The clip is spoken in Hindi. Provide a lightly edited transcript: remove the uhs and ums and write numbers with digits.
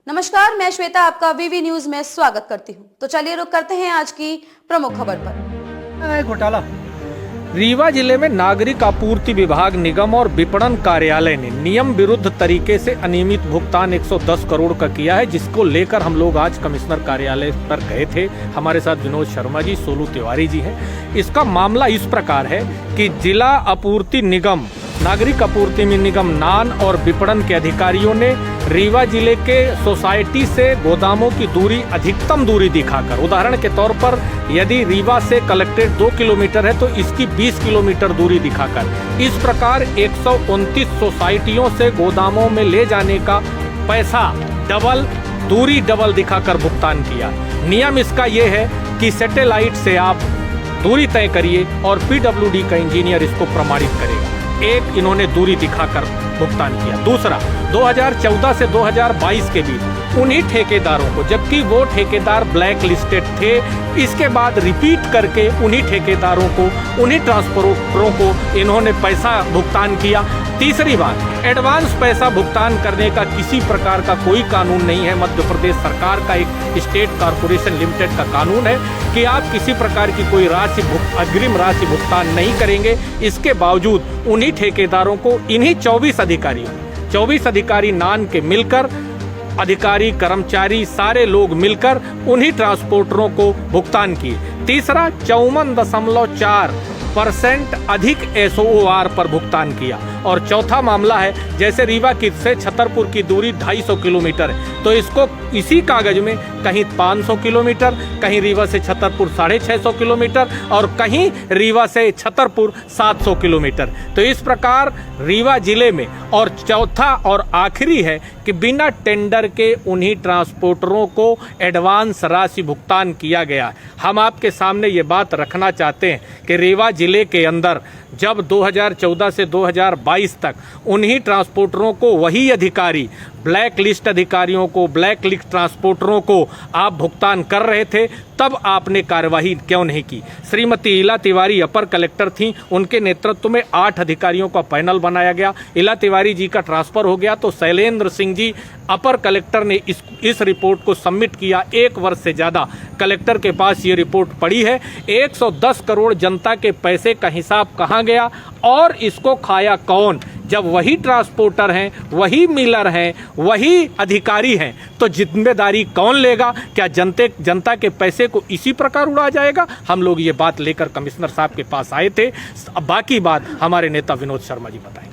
नमस्कार, मैं श्वेता आपका वीवी न्यूज में स्वागत करती हूं। तो चलिए रुक करते हैं आज की प्रमुख खबर पर। घोटाला रीवा जिले में नागरिक आपूर्ति विभाग निगम और विपणन कार्यालय ने नियम विरुद्ध तरीके से अनियमित भुगतान 110 करोड़ का किया है, जिसको लेकर हम लोग आज कमिश्नर कार्यालय पर गए थे। हमारे साथ विनोद शर्मा जी, सोलू तिवारी जी हैं। इसका मामला इस प्रकार है कि जिला आपूर्ति निगम, नागरिक आपूर्ति निगम नान और विपणन के अधिकारियों ने रीवा जिले के सोसाइटी से गोदामों की दूरी अधिकतम दूरी दिखाकर, उदाहरण के तौर पर यदि रीवा से कलेक्ट्रेट 2 किलोमीटर है तो इसकी 20 किलोमीटर दूरी दिखाकर इस प्रकार 129 सोसाइटियों से गोदामों में ले जाने का पैसा दूरी डबल दिखाकर भुगतान किया। नियम इसका यह है कि सैटेलाइट से आप दूरी तय करिए और पीडब्ल्यूडी का इंजीनियर इसको प्रमाणित करेगा। एक, इन्होंने दूरी दिखाकर भुगतान किया। दूसरा, 2014 से 2022 के बीच उन्हीं ठेकेदारों को, जबकि वो ठेकेदार ब्लैक लिस्टेड थे, इसके बाद रिपीट करके उन्हीं ठेकेदारों को, उन्हीं ट्रांसपोर्टरों को इन्होंने पैसा भुगतान किया। तीसरी बात, एडवांस पैसा भुगतान करने का किसी प्रकार का कोई कानून नहीं है। मध्य प्रदेश सरकार का एक स्टेट कॉर्पोरेशन लिमिटेड का कानून है कि आप किसी प्रकार की कोई अग्रिम राशि भुगतान नहीं करेंगे। इसके बावजूद उन्हीं ठेकेदारों को, इन्हीं 24 अधिकारी नान के मिलकर, अधिकारी कर्मचारी सारे लोग मिलकर उन्हीं ट्रांसपोर्टरों को भुगतान किए। तीसरा, 54.4% अधिक SOR पर भुगतान किया। और चौथा मामला है, जैसे रीवा से छतरपुर की दूरी 250 किलोमीटर है, तो इसको इसी कागज में कहीं 500 किलोमीटर, कहीं रीवा से छतरपुर 650 किलोमीटर और कहीं रीवा से छतरपुर 700 किलोमीटर। तो इस प्रकार रीवा जिले में, और चौथा और आखिरी है कि बिना टेंडर के उन्हीं ट्रांसपोर्टरों को एडवांस राशि भुगतान किया गया। हम आपके सामने ये बात रखना चाहते हैं कि रीवा जिले के अंदर जब 2014 से 2022 तक उन्हीं ट्रांसपोर्टरों को, वही अधिकारी, ब्लैक लिस्ट अधिकारियों को, ब्लैक लिस्ट ट्रांसपोर्टरों को आप भुगतान कर रहे थे, तब आपने कार्यवाही क्यों नहीं की? श्रीमती इला तिवारी अपर कलेक्टर थीं, उनके नेतृत्व में 8 अधिकारियों का पैनल बनाया गया। इला तिवारी जी का ट्रांसफर हो गया तो शैलेंद्र सिंह जी अपर कलेक्टर ने इस रिपोर्ट को सबमिट किया। 1 वर्ष से ज़्यादा कलेक्टर के पास ये रिपोर्ट पड़ी है। 110 करोड़ जनता के पैसे का हिसाब कहाँ गया और इसको खाया कौन? जब वही ट्रांसपोर्टर हैं, वही मिलर हैं, वही अधिकारी हैं, तो जिम्मेदारी कौन लेगा? क्या जनता के पैसे को इसी प्रकार उड़ा जाएगा? हम लोग ये बात लेकर कमिश्नर साहब के पास आए थे। बाकी बात हमारे नेता विनोद शर्मा जी बताएं।